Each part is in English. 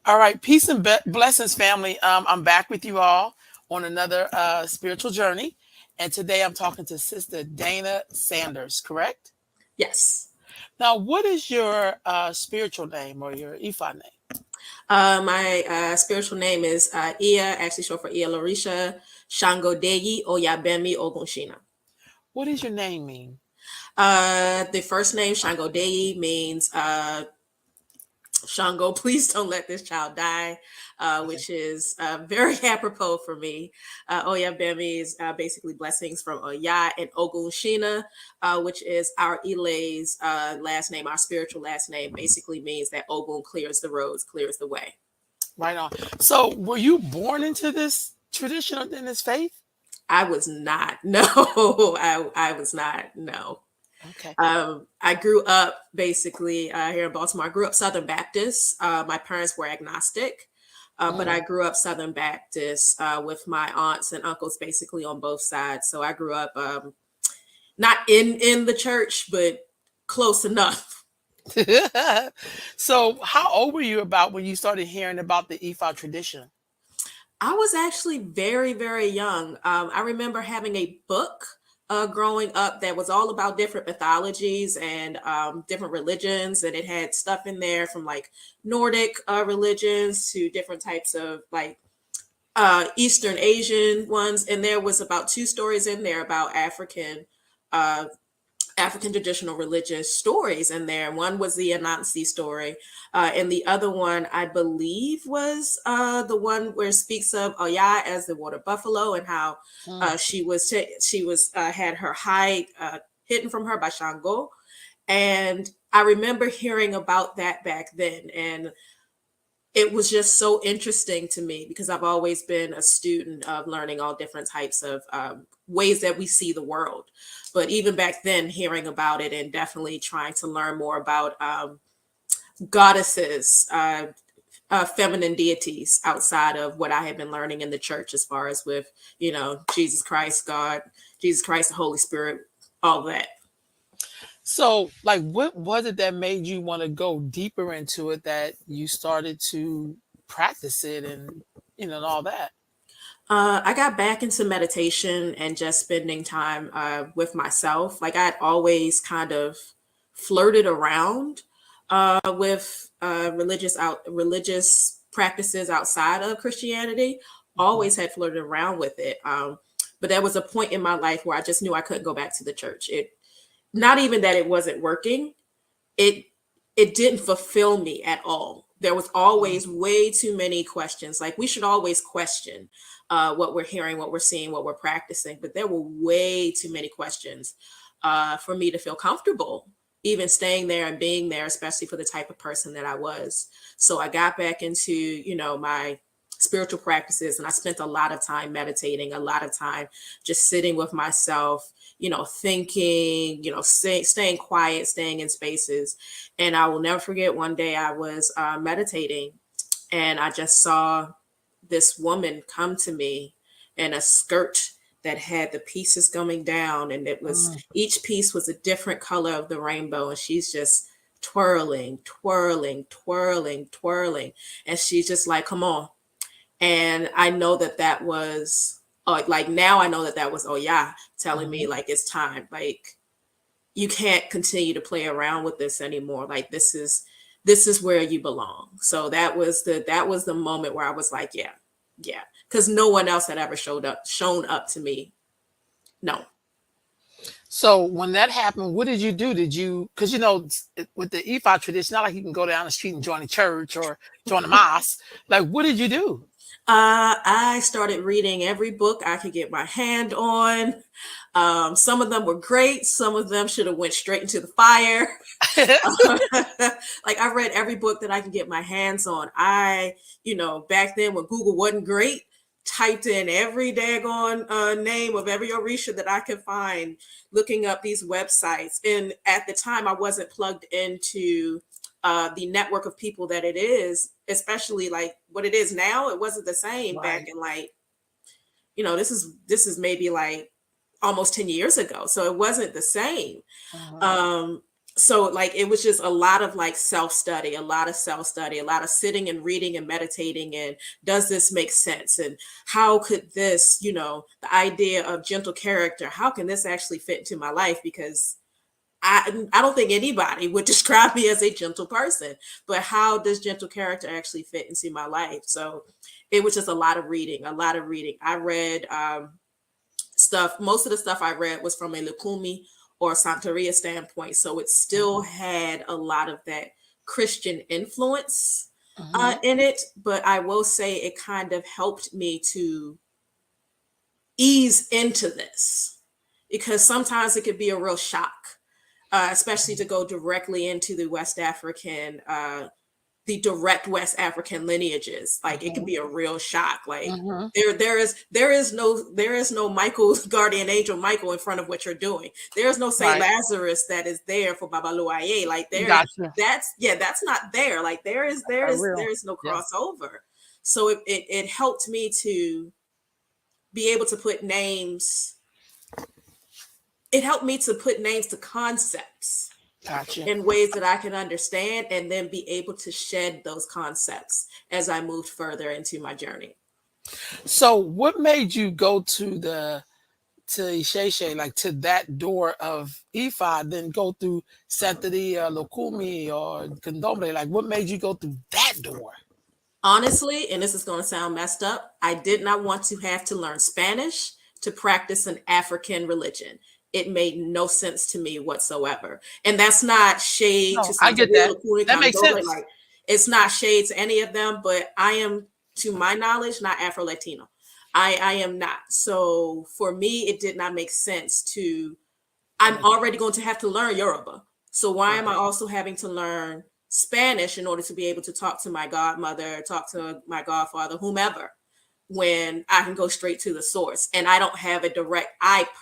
All right, peace and blessings, family. I'm back with you all on another spiritual journey, and today I'm talking to Sister Dana Sanders. Correct? Yes. Now, what is your spiritual name or your Ifa name? My spiritual name is Iya, actually short for Iya Larisha Shango Deyi Oyabemi Ogunshina. What does your name mean? The first name, Shango Deyi, means Shango, please don't let this child die, which is very apropos for me. Oyabemi is basically blessings from Oya, and Ogunshina, which is our Ile's last name, our spiritual last name, basically means that Ogun clears the roads, clears the way. Right on. So, were you born into this tradition or in this faith? I was not. No, I was not. No. Okay. I grew up basically here in Baltimore. I grew up Southern Baptist. My parents were agnostic, but I grew up Southern Baptist with my aunts and uncles basically on both sides. So I grew up not in the church, but close enough. So, how old were you about when you started hearing about the Ifa tradition? I was actually very, very young. I remember having a book growing up that was all about different mythologies and different religions, and it had stuff in there from like Nordic religions to different types of like Eastern Asian ones, and there was about 2 stories in there about uh, African traditional religious stories in there. One was the Anansi story, and the other one, I believe, was the one where it speaks of Oya as the water buffalo and how she was had her hide hidden from her by Shango. And I remember hearing about that back then, and it was just so interesting to me because I've always been a student of learning all different types of ways that we see the world. But even back then, hearing about it and definitely trying to learn more about goddesses, feminine deities outside of what I had been learning in the church, as far as with, Jesus Christ, God, Jesus Christ, the Holy Spirit, all that. So, like, what was it that made you want to go deeper into it, that you started to practice it and all that? I got back into meditation and just spending time with myself. Like I'd always kind of flirted around with religious practices outside of Christianity. Mhm. Always had flirted around with it. But there was a point in my life where I just knew I couldn't go back to the church. It Not even that it wasn't working. It it didn't fulfill me at all. There was Mm. always way too many questions. Like we should always question what we're hearing, what we're seeing, what we're practicing. But there were way too many questions for me to feel comfortable even staying there and being there, especially for the type of person that I was. So I got back into, my spiritual practices, and I spent a lot of time meditating, a lot of time just sitting with myself, thinking, staying quiet, staying in spaces. And I will never forget one day I was meditating and I just saw this woman come to me in a skirt that had the pieces coming down, and it was Mm. each piece was a different color of the rainbow, and she's just twirling, twirling, twirling, twirling, and she's just like, come on. And I know that that was like now I know that that was, oh yeah, telling me Mhm. like it's time. Like you can't continue to play around with this anymore. Like this is where you belong. So that was the moment where I was like, yeah, yeah, because no one else had ever shown up to me. No. So when that happened, what did you do? Did you, because with the EFI tradition, not like you can go down the street and join a church or join a mosque. Like, what did you do? I started reading every book I could get my hand on. Some of them were great. Some of them should have went straight into the fire. Like I read every book that I can get my hands on. Back then when Google wasn't great, typed in every daggone name of every Orisha that I could find, looking up these websites. And at the time, I wasn't plugged into the network of people that it is, especially like what it is now. It wasn't the same back Right. in like, this is maybe like almost 10 years ago. So it wasn't the same. Uh-huh. Um, so like it was just a lot of like self-study, a lot of self-study, a lot of sitting and reading and meditating, and does this make sense? And how could this, the idea of gentle character, how can this actually fit into my life? Because I don't think anybody would describe me as a gentle person, but how does gentle character actually fit into my life? So it was just a lot of reading, a lot of reading. I read stuff. Most of the stuff I read was from a Lukumi or Santeria standpoint. So it still had a lot of that Christian influence Hmm. in it. But I will say it kind of helped me to ease into this, because sometimes it could be a real shock, especially to go directly into the direct West African lineages. Like it can Hmm. be a real shock. Like Hmm. there is no Michael, guardian angel Michael, in front of what you're doing. There is no Saint Right. Lazarus that is there for Babaluaye. Like Gotcha. that's not there. Like there is there For is real. there is no Yeah. crossover. So it helped me to be able to put names. It helped me to put names to concepts Gotcha. in ways that I can understand, and then be able to shed those concepts as I moved further into my journey. So what made you go to Isheshe, like to that door of Ifa, then go through Santeria, Lokumi, or Condomble? Like, what made you go through that door? Honestly, and this is going to sound messed up, I did not want to have to learn Spanish to practice an African religion. It made no sense to me whatsoever. And that's not shade to No, I get Santeria, that. Lukumi, That makes Condoble. sense. Like, it's not shade to any of them, but I am, to my knowledge, not Afro Latino. I am not. So for me, it did not make sense to. I'm already going to have to learn Yoruba. So why am I Right. also having to learn Spanish in order to be able to talk to my godmother, talk to my godfather, whomever, when I can go straight to the source? And I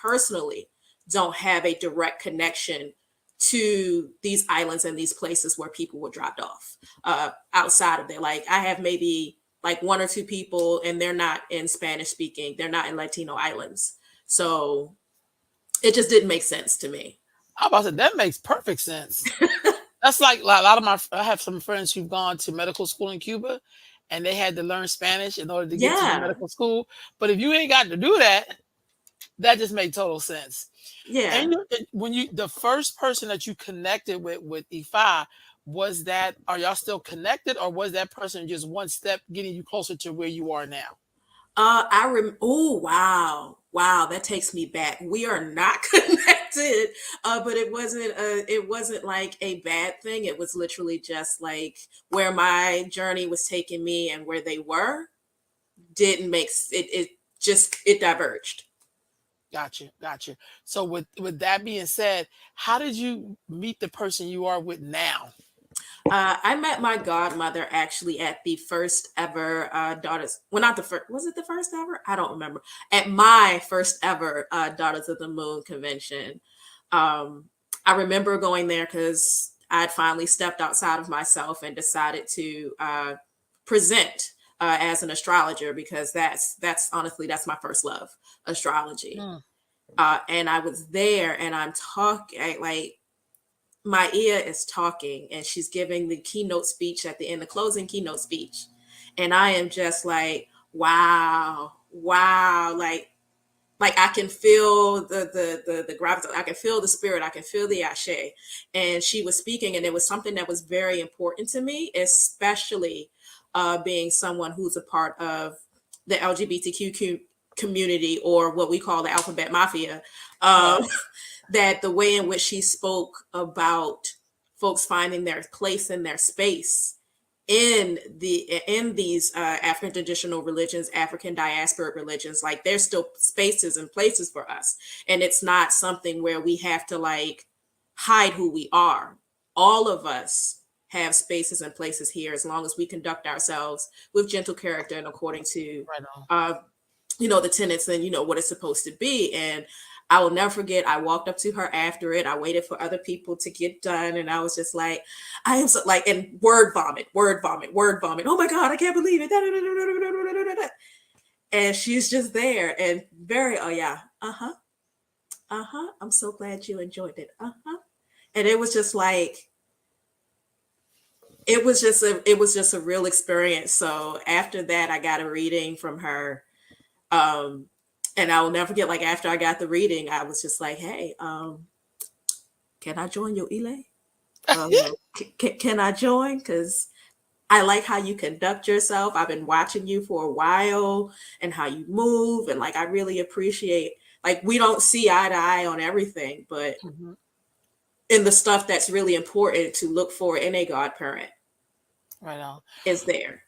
personally don't have a direct connection to these islands and these places where people were dropped off outside of there. Like I have maybe like one or two people, and they're not in Spanish speaking, they're not in Latino islands. So it just didn't make sense to me. How about that? That makes perfect sense. That's like a lot of I have some friends who've gone to medical school in Cuba, and they had to learn Spanish in order to get to the Yeah. medical school. But if you ain't got to do that, that just made total sense. Yeah. And when the first person that you connected with Ifa, was that, are y'all still connected, or was that person just one step getting you closer to where you are now? Oh, wow. Wow, that takes me back. We are not connected. But it wasn't like a bad thing. It was literally just like where my journey was taking me and where they were didn't make it diverged. Gotcha, gotcha. So with that being said, how did you meet the person you are with now? I met my godmother actually at the first ever Daughters. Well, not the first. Was it the first ever? I don't remember. At my first ever Daughters of the Moon convention. Um, I remember going there because I'd finally stepped outside of myself and decided to present as an astrologer, because that's honestly that's my first love, astrology. Hmm. And I was there, and I'm talking like my ear is talking, and she's giving the keynote speech at the end, the closing keynote speech. And I am just like, wow, wow. Like like I can feel the gravity, I can feel the spirit, I can feel the ashe. And she was speaking, and it was something that was very important to me, especially being someone who's a part of the LGBTQ community, or what we call the alphabet mafia. Um, Right. that the way in which she spoke about folks finding their place in their space in these African traditional religions, African diasporic religions, like there's still spaces and places for us, and it's not something where we have to like hide who we are. All of us have spaces and places here, as long as we conduct ourselves with gentle character and according to Right on. uh, the tenets and what it's supposed to be. And I will never forget, I walked up to her after it. I waited for other people to get done, and I was just like, I am so like, and word vomit, word vomit, word vomit. Oh my God, I can't believe it. And she's just there and very, oh yeah, uh-huh, uh-huh, I'm so glad you enjoyed it, uh-huh. And it was just like, it was just a real experience. So after that, I got a reading from her. um and I will never forget, like after I got the reading, I was just like, hey, can I join your Ile? Can I join? Because I like how you conduct yourself. I've been watching you for a while and how you move. And like, I really appreciate, like, we don't see eye to eye on everything, but Mhm. in the stuff that's really important to look for in a godparent Right on. is there.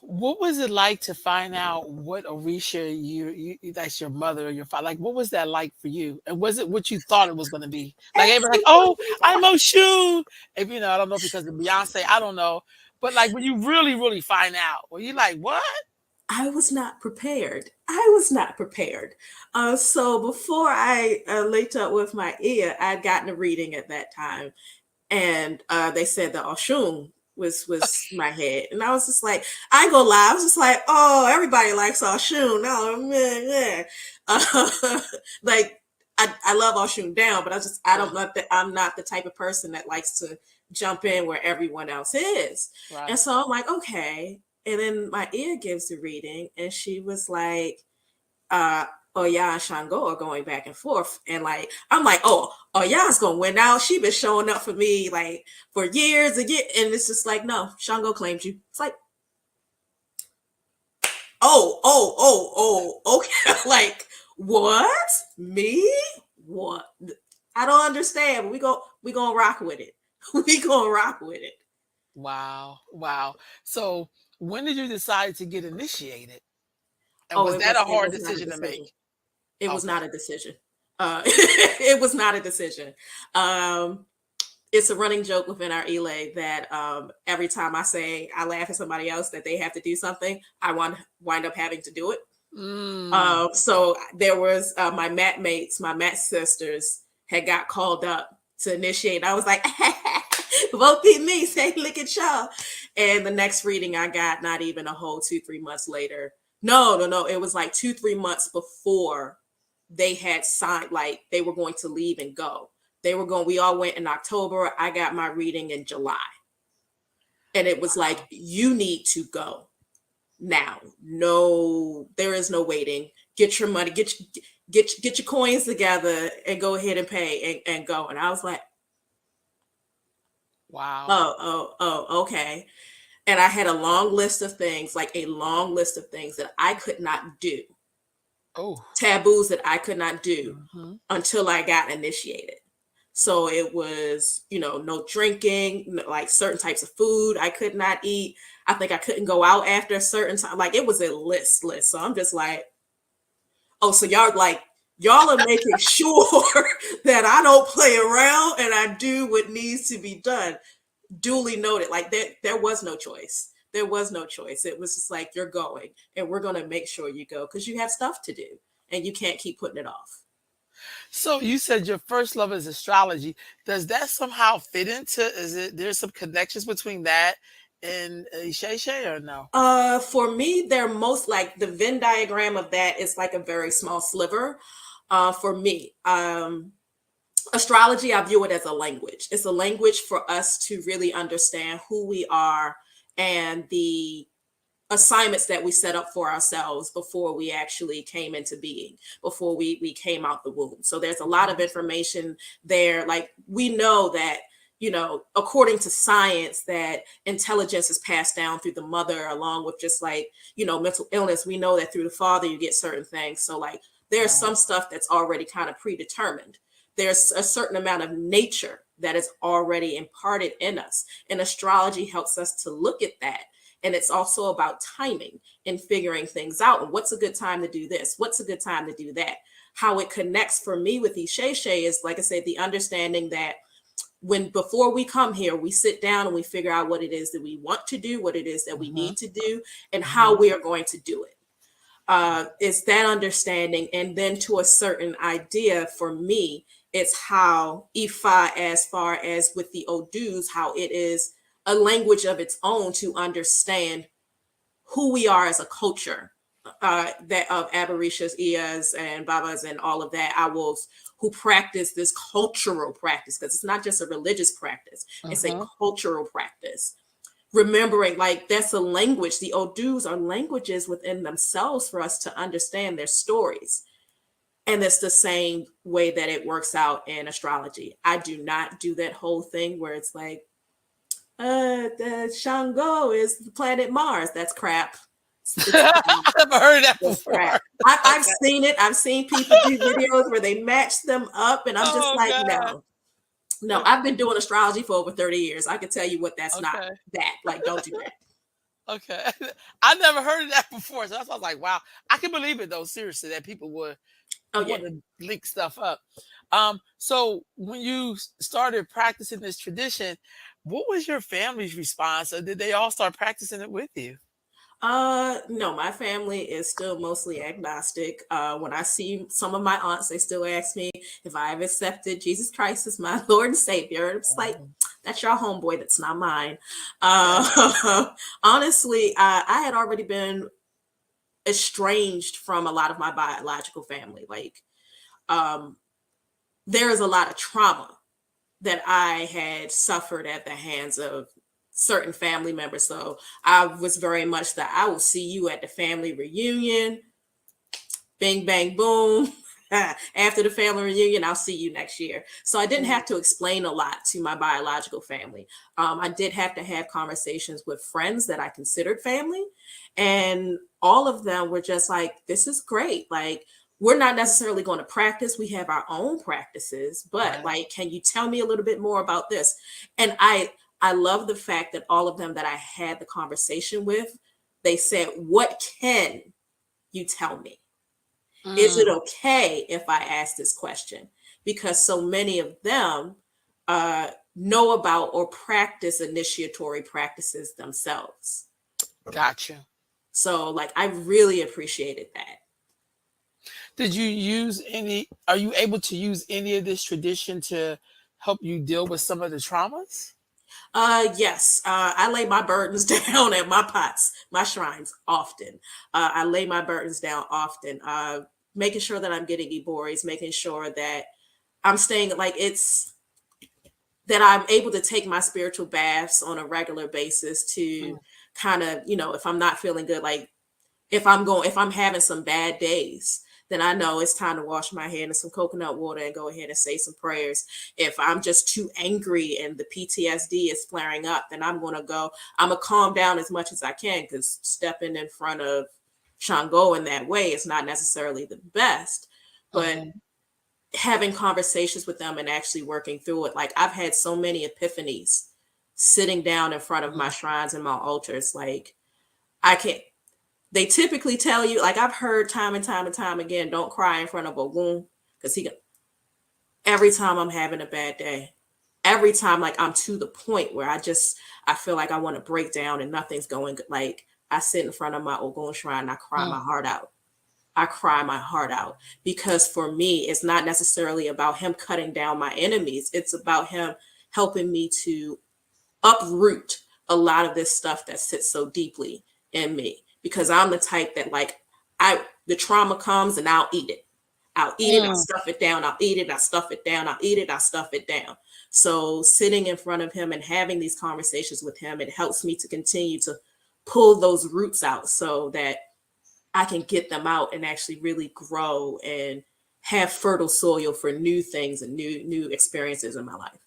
What was it like to find out what Orisha that's your mother or your father? Like, what was that like for you? And was it what you thought it was going to be? Like, everybody like, oh, Absolutely. I'm Oshun. If I don't know because of Beyonce, I don't know. But like, when you really, really find out, were you like, what? I was not prepared. I was not prepared. So before I linked up with my ear, I'd gotten a reading at that time, and they said that Oshun was my head, and I was just like, I ain't gonna lie, I was just like, oh, everybody likes Oshun. No, man. Like I love Oshun down, but I Yeah, don't know that I'm not the type of person that likes to jump in where everyone else is, and right. so I'm like, okay. And then my ear gives the reading, and she was like, uh Oya and Shango are going back and forth. And like, I'm like, oh, Oya's gonna win now. She been showing up for me like for years and years. And it's just like, no, Shango claimed you. It's like, okay. Like, what? Me? What? I don't understand, but we gonna rock with it. We gonna rock with it. Wow, wow. So, when did you decide to get initiated? And Oh, was it that was a it hard was not a decision to decision. make? It was Okay. not a decision. It was not a decision. Um, it's a running joke within our Elay that every time I say I laugh at somebody else that they have to do something, I wind up having to do it. Mm, So there was my mat mates, my mat sisters had got called up to initiate. I was like, vote me, say look at y'all. And the next reading I got, not even a whole 2-3 months later. No. It was like 2-3 months before they had signed, like they were going to leave and go. They were going, we all went in October. I got my reading in July. And it was like, wow. you need to go now. No, there is no waiting. Get your money, get your coins together and go ahead and pay and go. And I was like, Wow. oh, okay. And I had a long list of things, like a long list of things that I could not do, Oh. taboos that I could not do Mhm. until I got initiated. So it was, no drinking, like certain types of food I could not eat. I think I couldn't go out after a certain time. Like it was a list. So I'm just like, oh, so y'all are making sure that I don't play around and I do what needs to be done. Duly noted. Like there was no choice. There was no choice. It was just like, you're going and we're gonna make sure you go because you have stuff to do and you can't keep putting it off. So you said your first love is astrology. Does that somehow fit into? Is it there's some connections between that and Shay Shay or no? For me, they're most like the Venn diagram of that is like a very small sliver. For me, astrology, I view it as a language. It's a language for us to really understand who we are and the assignments that we set up for ourselves before we actually came into being, before we came out the womb. So there's a lot of information there. Like, we know that, according to science, that intelligence is passed down through the mother, along with just like, mental illness. We know that through the father, you get certain things. So like, there's some stuff that's already kind of predetermined. There's a certain amount of nature that is already imparted in us. And astrology helps us to look at that. And it's also about timing and figuring things out. And what's a good time to do this? What's a good time to do that? How it connects for me with Isheshe is, like I said, the understanding that before we come here, we sit down and we figure out what it is that we want to do, what it is that we need to do, and how we are going to do it. It's that understanding. And then to a certain idea, for me, it's how Ifa, as far as with the Odus, how it is a language of its own to understand who we are as a culture, that of Aberishas, Iyas, and Babas, and all of that, Awos, who practice this cultural practice, because it's not just a religious practice, it's a cultural practice. Remembering, like, that's a language. The Odus are languages within themselves for us to understand their stories. And it's the same way that it works out in astrology. I do not do that whole thing where it's like, the Shango is the planet Mars. That's crap. I've never heard that before. Crap. I've seen it. I've seen people do videos where they match them up, and I'm just like, God. no. I've been doing astrology for over 30 years. I can tell you what that's not that. Like, don't do that. Okay. I never heard of that before. So that's why I was like, wow. I can believe it though, seriously, that people would want to link stuff up. So when you started practicing this tradition, what was your family's response? Or did they all start practicing it with you? No, my family is still mostly agnostic. When I see some of my aunts, they still ask me if I've accepted Jesus Christ as my Lord and Savior. It's like, that's your homeboy, that's not mine. Honestly, I had already been estranged from a lot of my biological family. Like, there is a lot of trauma that I had suffered at the hands of certain family members. So I was very much that I will see you at the family reunion. Bing, bang, boom. After the family reunion, I'll see you next year. So I didn't have to explain a lot to my biological family. I did have to have conversations with friends that I considered family. And all of them were just like, this is great. Like, we're not necessarily going to practice. We have our own practices, but like, can you tell me a little bit more about this? And I love the fact that all of them that I had the conversation with, they said, what can you tell me? Is it okay if I ask this question? Because so many of them know about or practice initiatory practices themselves. Gotcha. So like, I really appreciated that. Did you use are you able to use any of this tradition to help you deal with some of the traumas? Yes. I lay my burdens down at my pots, my shrines often. I lay my burdens down often, making sure that I'm getting Iboris, making sure that I'm staying, like, it's that I'm able to take my spiritual baths on a regular basis to kind of, if I'm not feeling good, like if I'm having some bad days, then I know it's time to wash my hand in some coconut water and go ahead and say some prayers. If I'm just too angry and the PTSD is flaring up, then I'm going to calm down as much as I can, because stepping in front of Shango in that way is not necessarily the best. But having conversations with them and actually working through it, like, I've had so many epiphanies sitting down in front of my shrines and my altars. Like, they typically tell you, like, I've heard time and time and time again, don't cry in front of Ogun, because every time I'm having a bad day, every time, like, I'm to the point where I feel like I want to break down and nothing's going good. Like, I sit in front of my Ogun shrine and I cry my heart out. I cry my heart out, because for me, it's not necessarily about him cutting down my enemies. It's about him helping me to uproot a lot of this stuff that sits so deeply in me. Because I'm the type that, like, the trauma comes and I'll eat it. I'll eat it, I'll stuff it down, I'll eat it, I'll stuff it down, I'll eat it, I'll stuff it down. So sitting in front of him and having these conversations with him, it helps me to continue to pull those roots out so that I can get them out and actually really grow and have fertile soil for new things and new experiences in my life.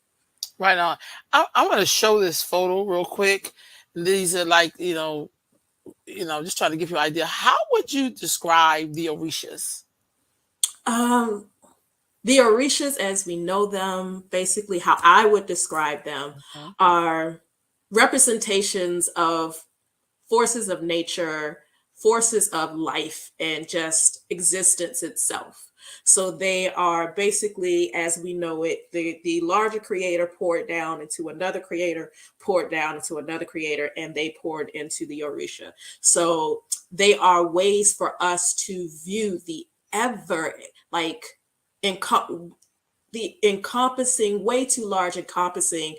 Right on. I want to show this photo real quick. These are like, just trying to give you an idea. How would you describe the Orishas? Um, the Orishas, as we know them, basically how I would describe them, Mhm. are representations of forces of nature, forces of life, and just existence itself. So they are basically, as we know it, the larger creator poured down into another creator, poured down into another creator, and they poured into the Orisha. So they are ways for us to view the ever, like, enco- the encompassing, way too large encompassing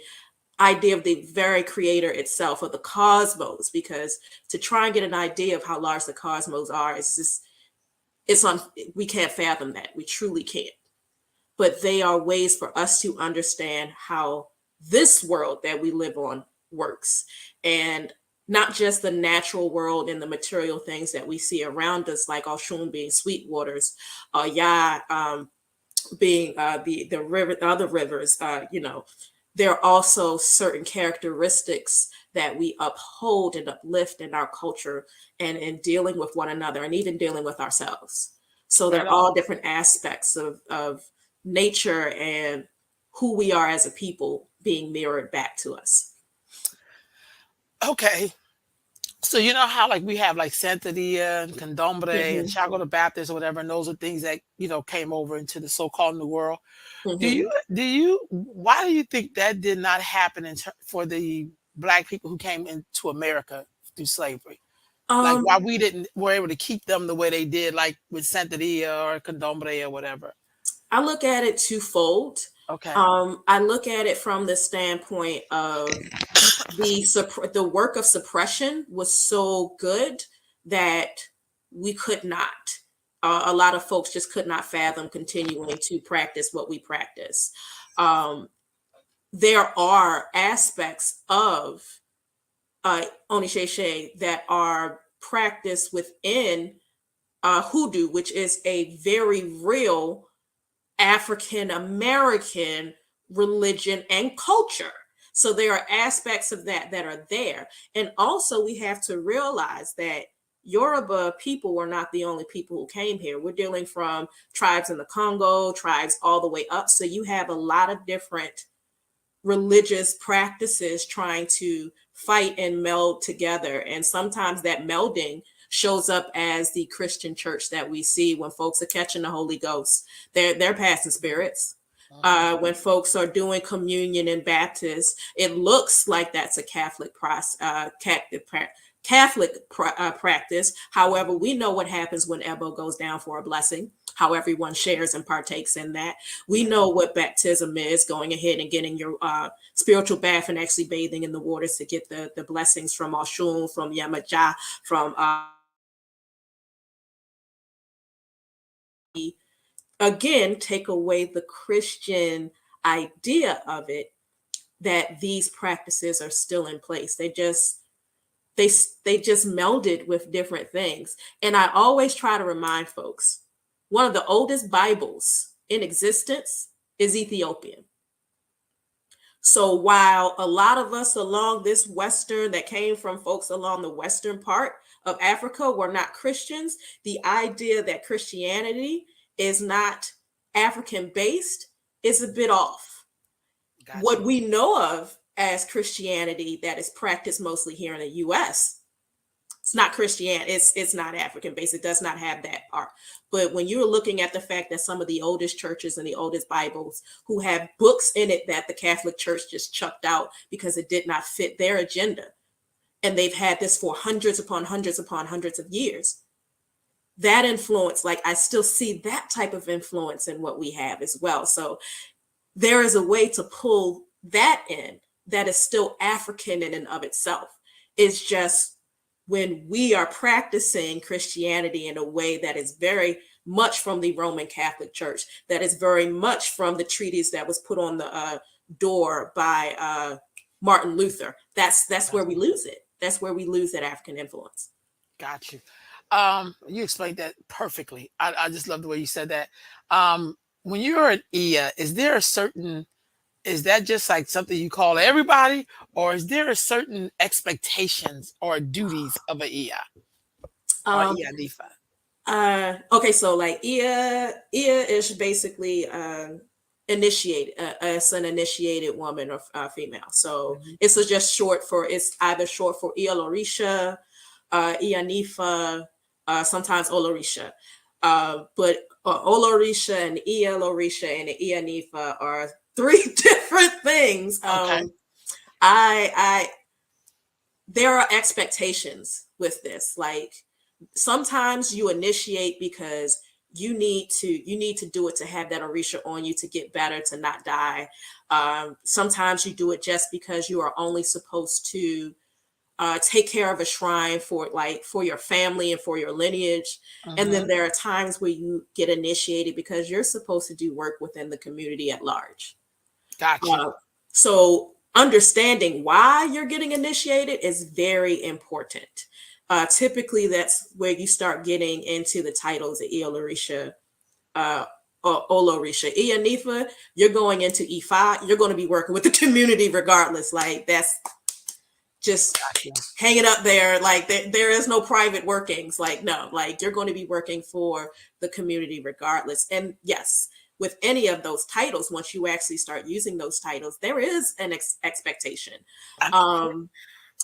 idea of the very creator itself, of the cosmos, because to try and get an idea of how large the cosmos are, it's just, it's on, we can't fathom that, we truly can't. But they are ways for us to understand how this world that we live on works, and not just the natural world and the material things that we see around us, like Oshun being sweet waters, Ya being the river, the other rivers, there are also certain characteristics that we uphold and uplift in our culture and in dealing with one another and even dealing with ourselves. So Right they're on. all different aspects of nature and who we are as a people being mirrored back to us. Okay. So you know how like we have like Santeria and Candomblé and Hmm. Chaco the Baptist or whatever, and those are things that came over into the so-called New World. Hmm. Why do you think that did not happen for the black people who came into America through slavery? Like Um, why we didn't were able to keep them the way they did, like with Santeria or Candomblé or whatever. I look at it twofold. Okay. I look at it from the standpoint of the work of suppression was so good that we could not. A lot of folks just could not fathom continuing to practice what we practice. Um, there are aspects of Onisheshe that are practiced within hoodoo, which is a very real African American religion and culture. So there are aspects of that that are there. And also, we have to realize that Yoruba people were not the only people who came here. We're dealing from tribes in the Congo, tribes all the way up. So you have a lot of different religious practices trying to fight and meld together. And sometimes that melding shows up as the Christian church that we see when folks are catching the Holy Ghost. They're passing spirits. Mhm. When folks are doing communion and Baptist, it looks like that's a Catholic practice. However, we know what happens when Ebo goes down for a blessing, how everyone shares and partakes in that. We know what baptism is, going ahead and getting your spiritual bath and actually bathing in the waters to get the blessings from Oshun, from Yamaja, from again, take away the Christian idea of it, that these practices are still in place. They they just melded with different things. And I always try to remind folks, one of the oldest Bibles in existence is Ethiopian. So while a lot of us along this Western, that came from folks along the Western part of Africa, were not Christians, the idea that Christianity is not African based is a bit off. Got What you. we know of as Christianity that is practiced mostly here in the US, it's not Christian, it's not African based, it does not have that part. But when you're looking at the fact that some of the oldest churches and the oldest Bibles who have books in it that the Catholic Church just chucked out because it did not fit their agenda, and they've had this for hundreds upon hundreds upon hundreds of years, that influence, like, I still see that type of influence in what we have as well. So there is a way to pull that in that is still African in and of itself. It's just when we are practicing Christianity in a way that is very much from the Roman Catholic Church, that is very much from the treatise that was put on the door by Martin Luther. That's where we lose it. that's where we lose that African influence. Got you. You explained that perfectly. I just love the way you said that. When you're an Ia, is there a certain, is that just like something you call everybody, or is there a certain expectations or duties of an Ia or Um, Ia Nifa? okay, so like Ia is basically initiated. It's an initiated woman or female. So Mhm. it's just short for, it's either short for Ia Lorisha, Ia Nifa, sometimes Olorisha. But Olorisha and Ia Lorisha and Ia Nifa are three different things. Okay. I there are expectations with this. Like sometimes you initiate because you need to do it to have that Orisha on you to get better, to not die. Sometimes you do it just because you are only supposed to take care of a shrine for like for your family and for your lineage. And Hmm. then there are times where you get initiated because you're supposed to do work within the community at large. Got you. Uh, so understanding why you're getting initiated is very important. Typically, that's where you start getting into the titles of Eolorisha, or Olorisha. Nifa, you're going into E5, you're going to be working with the community regardless. Like that's just Got you. hanging up there. Like there is no private workings. Like no, like you're going to be working for the community regardless. And yes, with any of those titles, once you actually start using those titles, there is an expectation. I- Um,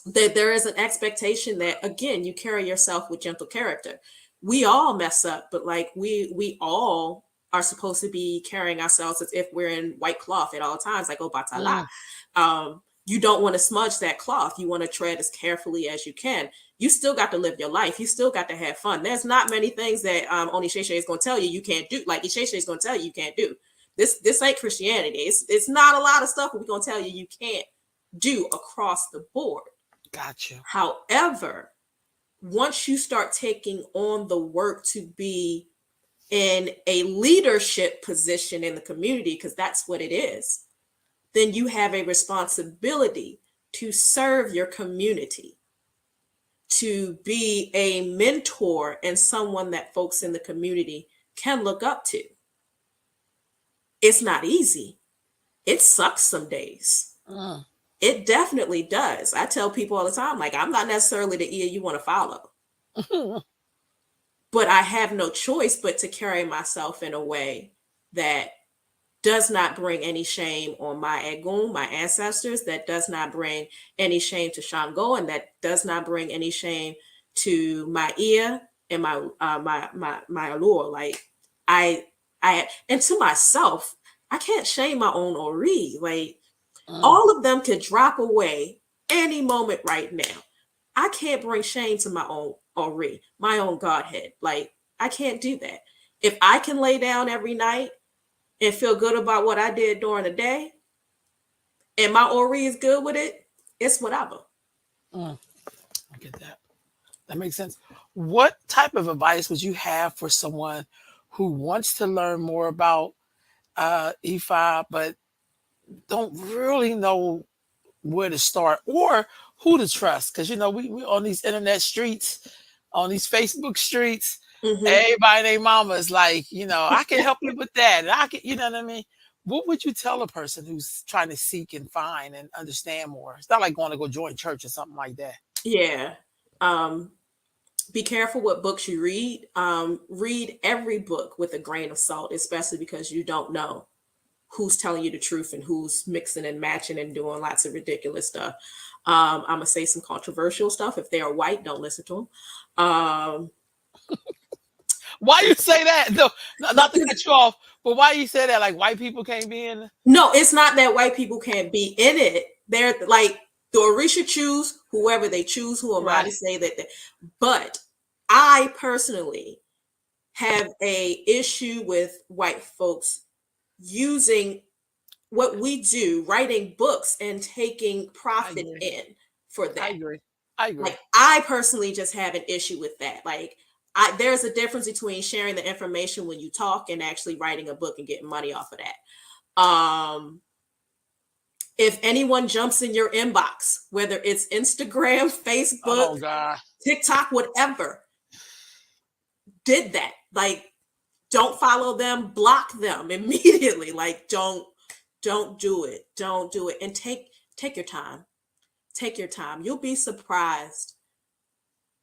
that there is an expectation that again you carry yourself with gentle character. We all mess up, but like we all are supposed to be carrying ourselves as if we're in white cloth at all times, like Obatala. mm, You don't want to smudge that cloth. You want to tread as carefully as you can. You still got to live your life. You still got to have fun. There's not many things that only Sheshe is going to tell you can't do. Like Sheshe is going to tell you can't do. This ain't Christianity. It's not a lot of stuff we're going to tell you can't do across the board. got you. However, once you start taking on the work to be in a leadership position in the community, because that's what it is, then you have a responsibility to serve your community, to be a mentor and someone that folks in the community can look up to. It's not easy. It sucks some days. Mm. It definitely does. I tell people all the time, like, I'm not necessarily the ear you want to follow, but I have no choice but to carry myself in a way that does not bring any shame on my Egun, my ancestors, that does not bring any shame to Shango, and that does not bring any shame to my ear and my allure. Like I and to myself, I can't shame my own Ori. Like Mm. all of them could drop away any moment right now. I can't bring shame to my own Ori, my own Godhead. Like I can't do that. If I can lay down every night and feel good about what I did during the day, and my Ori is good with it, it's whatever. Mm. I get that. That makes sense. What type of advice would you have for someone who wants to learn more about E5 but don't really know where to start or who to trust? Because you know we on these internet streets, on these Facebook streets, Hmm. everybody and their mama is like, I can help you with that, and I can, you know what I mean. What would you tell a person who's trying to seek and find and understand more? It's not like going to go join church or something like that. Yeah. Um, be careful what books you read. Read every book with a grain of salt, especially because you don't know who's telling you the truth and who's mixing and matching and doing lots of ridiculous stuff. I'm gonna say some controversial stuff. If they are white, don't listen to them. Why you say that? No, not to cut you off, but why you say that? Like white people can't be in? No, it's not that white people can't be in it. They're like the Orisha choose whoever they choose. Who am I to Right. say that? But I personally have a issue with white folks using what we do, writing books and taking I profit agree. in for I that. agree. I Like agree. I personally just have an issue with that. Like there's a difference between sharing the information when you talk and actually writing a book and getting money off of that. Um, If anyone jumps in your inbox, whether it's Instagram, Facebook, Oh God. TikTok, whatever, did that. Like, don't follow them, block them immediately. Like, don't do it. Don't do it. And take your time. Take your time. You'll be surprised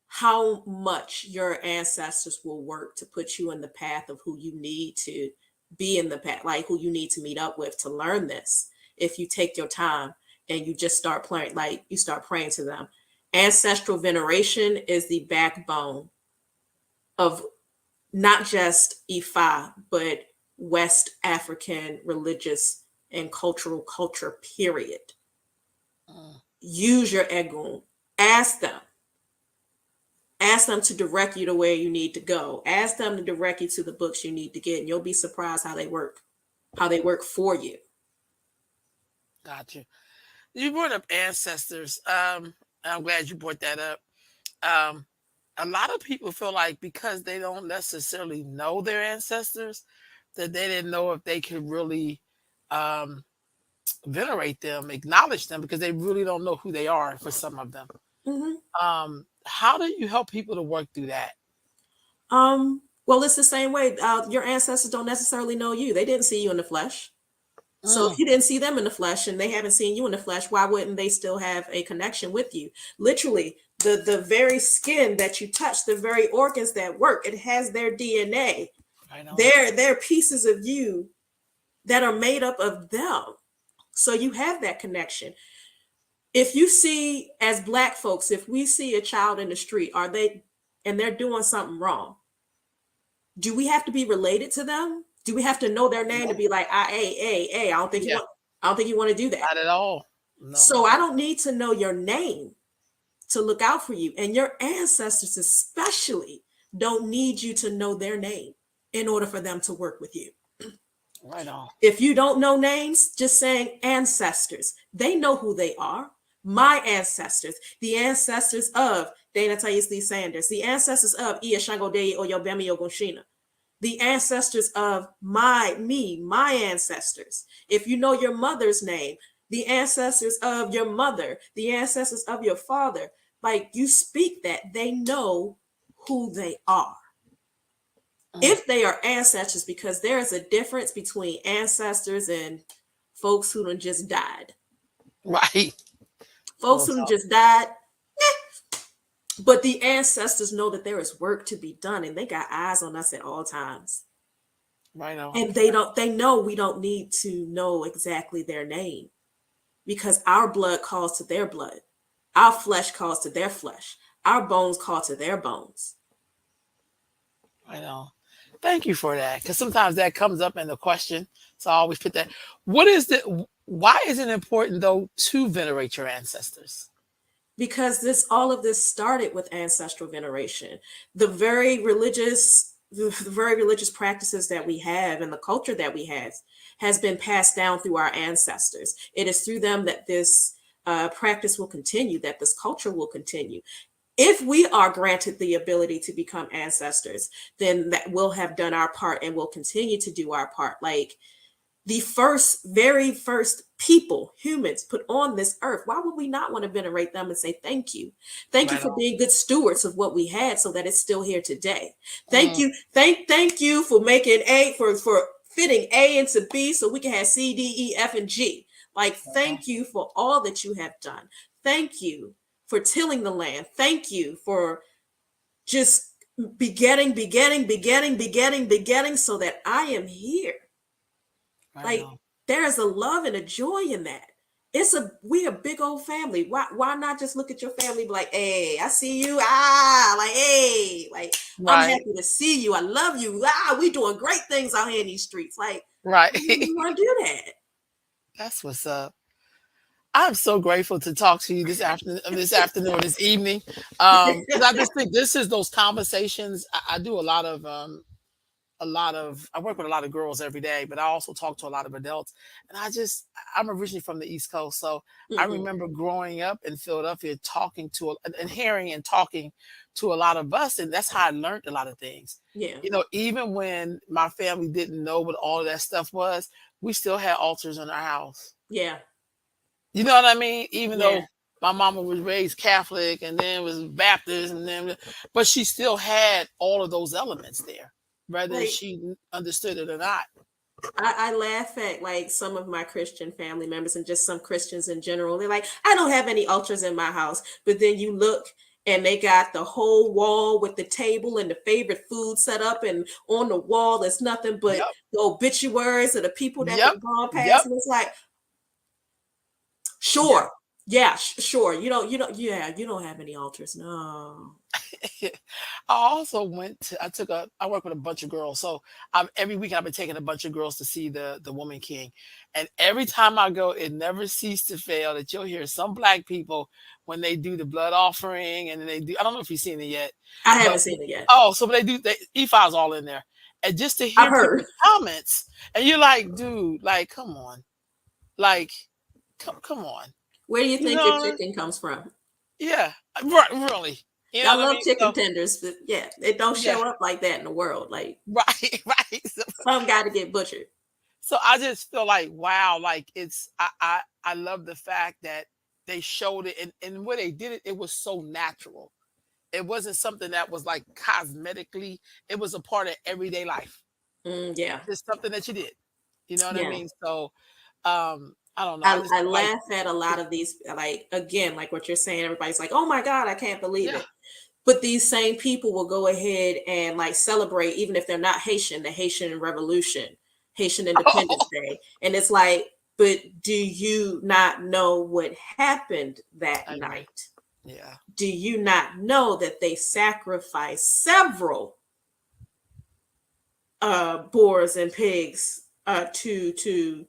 how much your ancestors will work to put you in the path of who you need to be in the path, like who you need to meet up with to learn this. If you take your time and you just start playing, like you start praying to them. Ancestral veneration is the backbone of not just Ifa, but West African religious and culture, period. Mm. Use your Egun. Ask them. Ask them to direct you to where you need to go. Ask them to direct you to the books you need to get, and you'll be surprised how they work for you. Got you. You brought up ancestors. I'm glad you brought that up. Um, a lot of people feel like because they don't necessarily know their ancestors, that they didn't know if they could really um, venerate them, acknowledge them, because they really don't know who they are for some of them. Mm-hmm. How do you help people to work through that? Well, it's the same way. Your ancestors don't necessarily know you. They didn't see you in the flesh. So Mm, if you didn't see them in the flesh and they haven't seen you in the flesh, why wouldn't they still have a connection with you? Literally, the very skin that you touch, the very organs that work, it has their DNA. I know. They're pieces of you that are made up of them. So you have that connection. If you see, as Black folks, if we see a child in the street, are they and they're doing something wrong, do we have to be related to them? Do we have to know their name to No. be like, hey, I don't think you Yeah, want, I don't think you want to do that. not at all. No. So I don't need to know your name to look out for you. And your ancestors, especially, don't need you to know their name in order for them to work with you. Right on. If you don't know names, just saying ancestors, they know who they are. My ancestors, the ancestors of Dana Thais Lee Sanders, the ancestors of Iya Shango Dei Oyobemi Ogunshina, the ancestors of my ancestors. If you know your mother's name, the ancestors of your mother, the ancestors of your father, like you speak that, they know who they are. Mm, If they are ancestors, because there is a difference between ancestors and folks who done just died. right. Folks Real who done talk. just died, but the ancestors know that there is work to be done and they got eyes on us at all times. Right on. And they know we don't need to know exactly their name because our blood calls to their blood. Our flesh calls to their flesh. Our bones call to their bones. Right on. Thank you for that. Because sometimes that comes up in the question. So I always put that. What is the why is it important though to venerate your ancestors? Because all of this started with ancestral veneration. The very religious practices that we have and the culture that we have has been passed down through our ancestors. It is through them that this practice will continue, that this culture will continue. If we are granted the ability to become ancestors, then that we'll have done our part and we'll continue to do our part. Like the very first people, humans put on this earth, why would we not want to venerate them and say thank you? Thank you Right for on. being good stewards of what we had so that it's still here today. Thank Mm, you. Thank you for making for fitting A into B so we can have C, D, E, F, and G. Like, right on. thank you for all that you have done. Thank you for tilling the land. Thank you for just begetting so that I am here. Right Like on. there is a love and a joy in that. We a big old family. Why not just look at your family be like, hey, I see you. Like, hey, like I'm Right. happy to see you. I love you. We doing great things out here in these streets. Like, Right. why would we want to do that? That's what's up. I'm so grateful to talk to you this afternoon, this evening. Because I just think this is those conversations. I do a lot of I work with a lot of girls every day, but I also talk to a lot of adults. And I'm originally from the East Coast, so I Hmm. remember growing up in Philadelphia, talking and hearing and talking to a lot of us, and that's how I learned a lot of things. Yeah, Even when my family didn't know what all of that stuff was, we still had altars in our house. yeah, You know what I mean? Even Yeah. though my mama was raised Catholic and then was Baptist and then, but she still had all of those elements there, whether Like she understood it or not. I laugh at like some of my Christian family members and just some Christians in general. They're like, I don't have any altars in my house. But then you look and they got the whole wall with the table and the favorite food set up, and on the wall there's nothing but Yep. the obituaries of the people that Yep. have gone Yep. past. And it's like, Yeah. sure. Yeah, sure. Yeah, you don't have any altars. No. I also I work with a bunch of girls. So every week I've been taking a bunch of girls to see the Woman King. And every time I go, it never ceases to fail that you'll hear some black people when they do the blood offering and then they do, I don't know if you've seen it yet, I but haven't seen it yet. oh, so they do the E5's all in there. And just to I've hear heard. people's comments, and you're like, dude, like, come on. Like, come on. Where do you You think your know, chicken comes from? yeah, right, really. You know I what I love mean? chicken So tenders, but yeah, it don't yeah, show up like that in the world. Like right, right. some got to get butchered. So I just feel like wow, like I love the fact that they showed it and where they did it, it was so natural. It wasn't something that was like cosmetically, it was a part of everyday life. Yeah, It's something that you did. You know what I yeah. mean? So I don't know. I just I feel like laugh at a lot of these, like again, like what you're saying. Everybody's like, "Oh my God, I can't believe yeah. it." But these same people will go ahead and like celebrate, even if they're not Haitian, the Haitian Revolution, Haitian Independence Day, and it's like, but do you not know what happened that I agree. night? Yeah. Do you not know that they sacrificed several boars and pigs to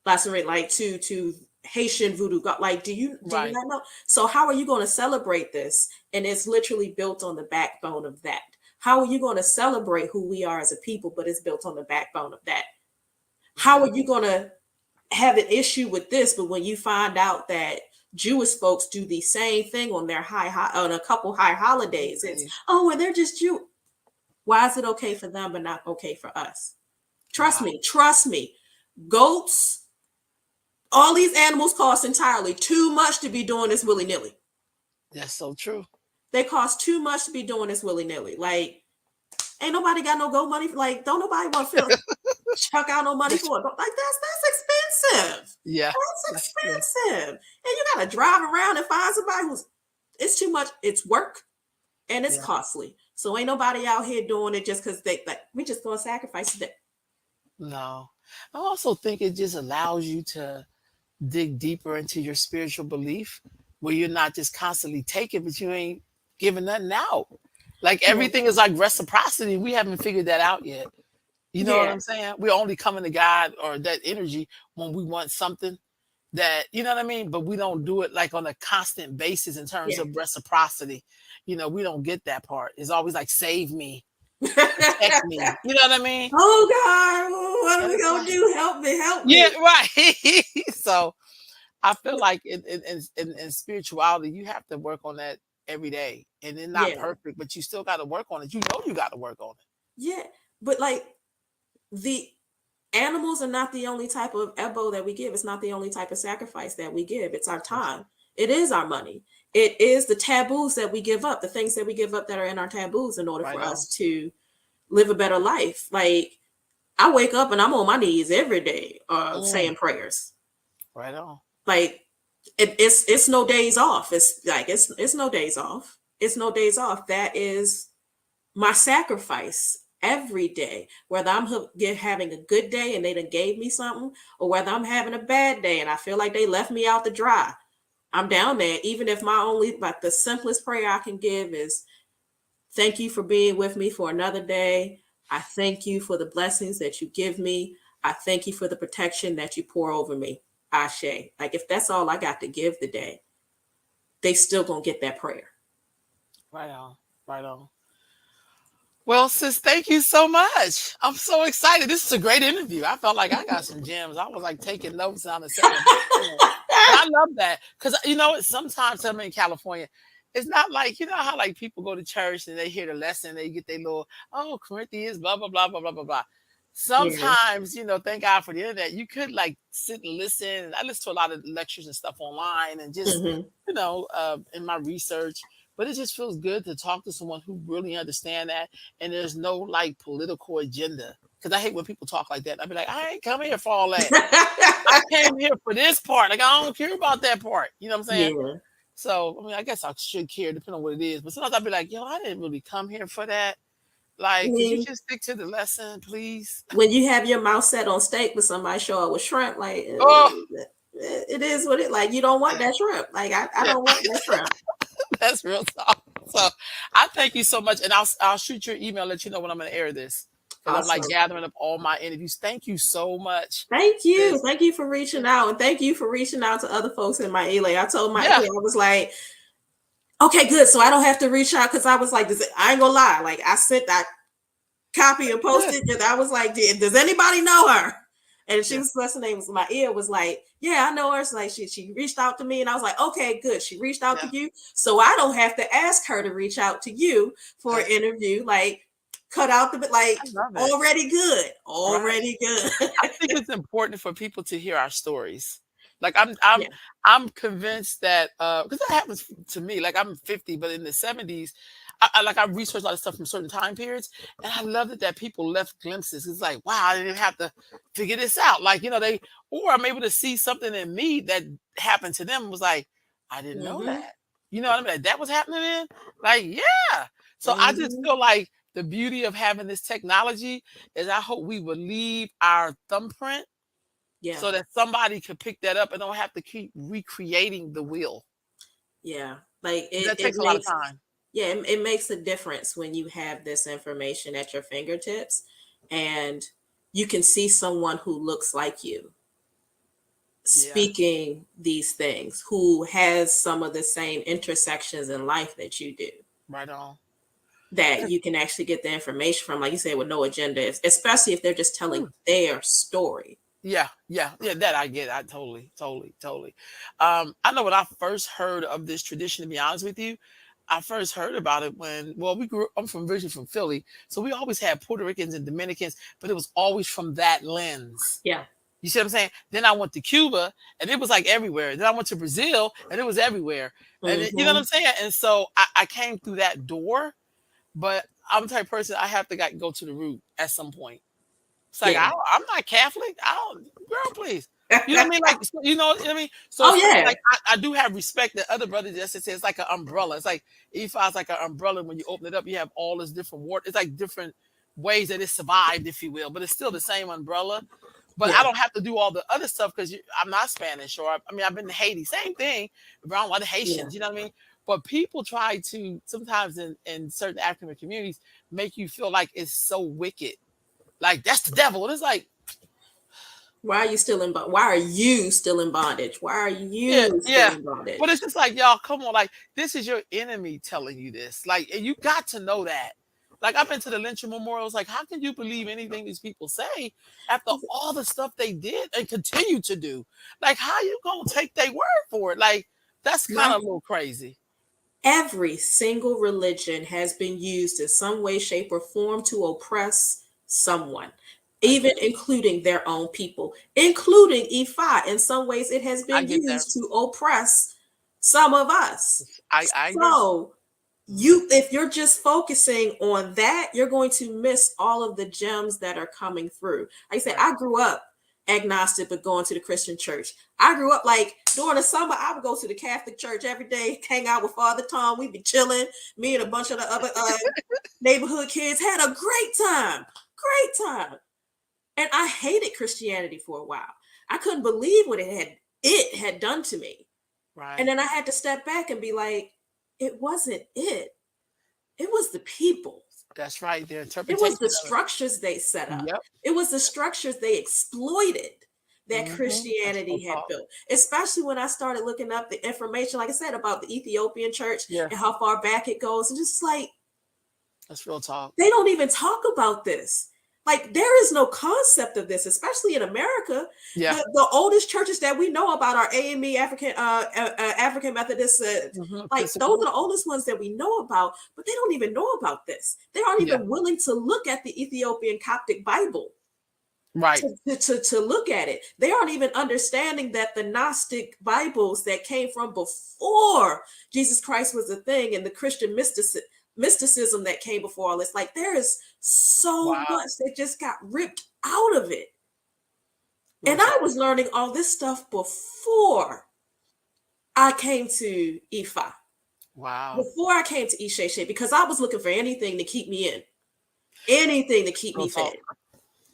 lacerate, like to Haitian voodoo god? Like, do you Right. not know? So how are you going to celebrate this? And it's literally built on the backbone of that. How are you going to celebrate who we are as a people, but it's built on the backbone of that? How Yeah. are you going to have an issue with this, but when you find out that Jewish folks do the same thing on their on a couple high holidays, it's, Holidays. oh, well, they're just Jew. Why is it okay for them but not okay for us? Trust Wow. me, trust me. Goats, all these animals cost entirely too much to be doing this willy nilly. That's so true. They cost too much to be doing this willy nilly. Like, ain't nobody got no go money. Like, don't nobody want to feel chuck out no money for it. Like, that's expensive. Yeah. That's That's true. expensive. And you got to drive around and find somebody who's, it's too much. It's work and it's Yeah. costly. So ain't nobody out here doing it just because they like, we just going to sacrifice that. No. I also think it just allows you to dig deeper into your spiritual belief where you're not just constantly taking, but you ain't giving nothing out. Like Yeah. everything is like reciprocity. We haven't figured that out yet. You know what Yeah. I'm saying? We're only coming to God or that energy when we want something that, you know what I mean? But we don't do it like on a constant basis in terms Yeah. of reciprocity. You know, we don't get that part. It's always like, save me, protect me. You know what I mean? Oh God, what are And we it's gonna like, do? Help me, help yeah, me. right. So I feel like in spirituality, you have to work on that every day. And it's not Yeah. perfect, but you still got to work on it. You know, you got to work on it. Yeah. But like the animals are not the only type of ebo that we give. It's not the only type of sacrifice that we give. It's our time. It is our money. It is the taboos that we give up, the things that we give up that are in our taboos in order Right for on. us to live a better life. Like I wake up and I'm on my knees every day Mm, saying prayers. right on. Like it's no days off. It's like it's no days off. It's no days off. That is my sacrifice every day, whether I'm having a good day and they done gave me something, or whether I'm having a bad day and I feel like they left me out to dry. I'm down there. Even if my only, like the simplest prayer I can give is thank you for being with me for another day. I thank you for the blessings that you give me. I thank you for the protection that you pour over me. Ashe. Like if that's all I got to give the day, they still gonna get that prayer. Right on. Right on. Well, sis, thank you so much. I'm so excited. This is a great interview. I felt like I got some gems. I was like taking notes on and setting the back. But I love that because you know sometimes I'm in California. It's not like you know how like people go to church and they hear the lesson, they get their little oh Corinthians blah blah blah blah blah blah blah. Yeah. sometimes, thank God for the internet, you could like sit and listen. I listen to a lot of lectures and stuff online and just, Hmm. in my research. But it just feels good to talk to someone who really understand that, and there's no like political agenda. Because I hate when people talk like that. I'd be like, I ain't come here for all that. I came here for this part. Like I don't care about that part. You know what I'm saying? Yeah. So I mean, I guess I should care depending on what it is. But sometimes I'd be like, yo, I didn't really come here for that. I Like, could you mean, just stick to the lesson, please? when you have your mouth set on steak, but somebody show up with shrimp, like Oh, it is what it like. You don't want that shrimp. Like I yeah, don't want that shrimp. that's real talk. So I thank you so much, and I'll shoot your email, let you know when I'm going to air this because I'm like Awesome. gathering up all my interviews. Thank you so much. Thank you. This, Thank you for reaching out. And thank you for reaching out to other folks in my ELA. I told my yeah, ELA, I was like, okay, good. So I don't have to reach out because I was like, I ain't gonna lie. Like I sent that copy and good, posted because I was like, does anybody know her? And she yeah, was, what's her name? Was my ear was like, yeah, I know her. So like she reached out to me, and I was like, okay, good. She reached out to yeah. you, so I don't have to ask her to reach out to you for an That's interview. Like, cut out the like, I love it. already good, Right. already good. I think it's important for people to hear our stories. Like I'm Yeah. I'm convinced that because that happens to me. Like I'm 50, but in the 70s, I researched a lot of stuff from certain time periods, and I love it that people left glimpses. It's like, wow, I didn't have to figure this out. Like they, or I'm able to see something in me that happened to them. Was like, I didn't know Mm-hmm. that. You know what I mean? Like, that was happening then. Like, yeah. So I just Mm-hmm. feel like the beauty of having this technology is I hope we will leave our thumbprint Yeah. so that somebody could pick that up and don't have to keep recreating the wheel. Yeah. Like That it takes a lot of makes, time. yeah, it makes a difference when you have this information at your fingertips and you can see someone who looks like you Yeah, speaking these things, who has some of the same intersections in life that you do, right on. that That's- you can actually get the information from, like you said, with no agenda, especially if they're just telling mm. their story. Yeah, yeah, yeah. That I get. I totally, totally, totally. I know when I first heard of this tradition. To be honest with you, I first heard about it when, well, we grew. I'm from originally from Philly, so we always had Puerto Ricans and Dominicans, but it was always from that lens. Yeah. You see what I'm saying? Then I went to Cuba, and it was like everywhere. Then I went to Brazil, and it was everywhere. And you know what I'm Mm-hmm. saying? And so I came through that door, but I'm the type of person I have to go to the root at some point. It's like Yeah. I'm not Catholic. I don't, girl, please. You know what I mean? Like, you know what I mean? So Oh it's kind of yeah. like I do have respect that other brothers just say it's like an umbrella. It's like Ephi's like an umbrella. When you open it up, you have all this different water. It's like different ways that it survived, if you will, but it's still the same umbrella. But I Yeah. don't have to do all the other stuff because I'm not Spanish, or I mean I've been to Haiti, same thing, around a lot of Yeah. Haitians. You know what I mean? But people try to sometimes in certain African communities make you feel like it's so wicked, like that's the devil. And it's like, Why are you still in why are you still in bondage? Why are yeah, you still yeah. in But it's bondage? just like, y'all, come on, like this is your enemy telling you this. Like, and you got to know that. Like I've been to the lynching memorials. Like, how can you believe anything these people say after all the stuff they did and continue to do? Like, how you gonna take their word for it? Like, that's kind My of a little crazy. every single religion has been used in some way, shape, or form to oppress someone, I even get, including their own people, including Ifa. In some ways, it has I been get that. used to oppress some of us. I agree. So Mhm. if you're just focusing on that, you're going to miss all of the gems that are coming through. Like I said, Right. I grew up agnostic but going to the Christian church. I grew up like during the summer, I would go to the Catholic church every day, hang out with Father Tom. We'd be chilling. Me and a bunch of the other neighborhood kids had a great time. And I hated Christianity for a while. I couldn't believe what it had done to me. And Right. then I had to step back and be like, it wasn't it. It was the people. That's right. Their It was the interpretation of it. structures they set up. Yep. It was the structures they exploited that That's real Christianity had talk. built. Especially when I started looking up the information, like I said, about the Ethiopian church Yeah. and how far back it goes. And just like, That's real talk. they don't even talk about this. Like, there is no concept of this, especially in America. Yeah. The oldest churches that we know about are AME, African Methodist. Like, those are Episcopal. the oldest ones that we know about, but they don't even know about this. They aren't Yeah. even willing to look at the Ethiopian Coptic Bible. Right. to look at it. They aren't even understanding that the Gnostic Bibles that came from before Jesus Christ was a thing, and the Christian mysticism that came before all this. Like, there is so Wow. much that just got ripped out of it. Real And I talk. was learning all this stuff before I came to Ifa, Wow. before I came to Isheshe, because I was looking for anything to keep me in, anything to keep Real me talk. fed.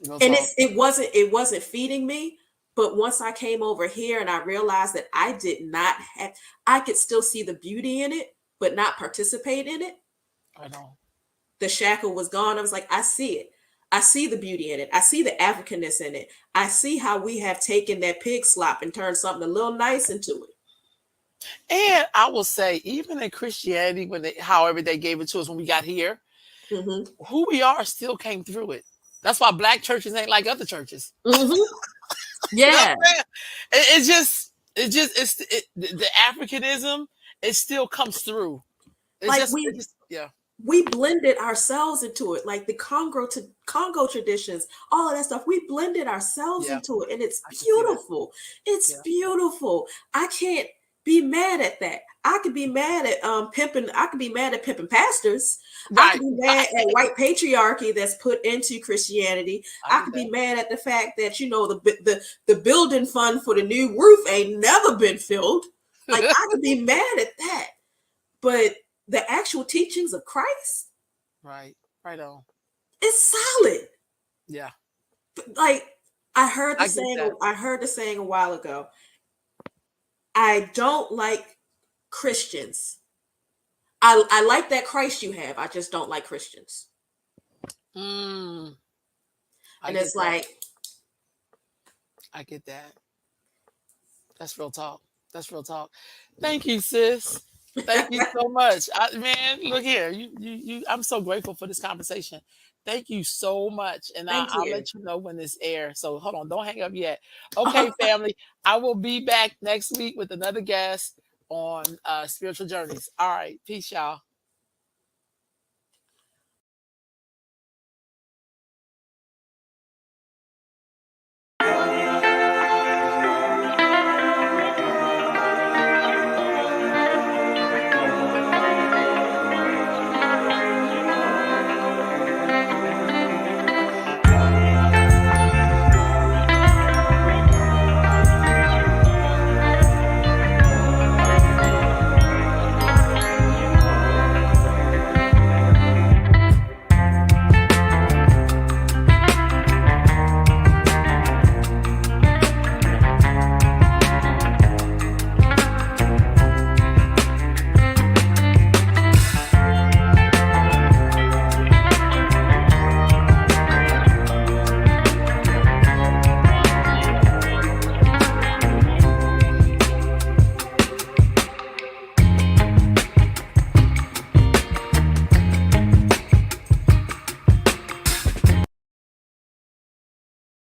Real And talk. it wasn't feeding me. But once I came over here and I realized that I could still see the beauty in it, but not participate in it. I know. The shackle was gone. I was like, I see it. I see the beauty in it. I see the Africanness in it. I see how we have taken that pig slop and turned something a little nice into it. And I will say, even in Christianity, however they gave it to us when we got here, Hmm. who we are still came through it. That's why black churches ain't like other churches. Hmm. You know what Yeah. I'm saying? The Africanism. It still comes through. Like, It just, yeah, we blended ourselves into it, like the Congo traditions, all of that stuff. We blended ourselves yeah. into it, and it's I can see that. beautiful. It's Yeah, beautiful. I can't be mad at that. I could be mad at pimping. I could be mad at pimping pastors. I could right. be mad at white patriarchy that's put into Christianity. I I get could that. be mad at the fact that, the building fund for the new roof ain't never been filled. Like, I could be mad at that. But the actual teachings of Christ Right. Right on. is solid. Yeah, Like, I heard the I get saying that. I heard the saying a while ago. I don't like Christians. I like that Christ you have. I just don't like Christians. Mm, I And get it's that. like, I get that. That's real talk. That's real talk. Thank you, sis. Thank you so much. Man, look here. I'm so grateful for this conversation. Thank you so much. And thank I'll you. let you know when this airs. So hold on, don't hang up yet. Okay, family. I will be back next week with another guest on spiritual journeys. All right. Peace, y'all.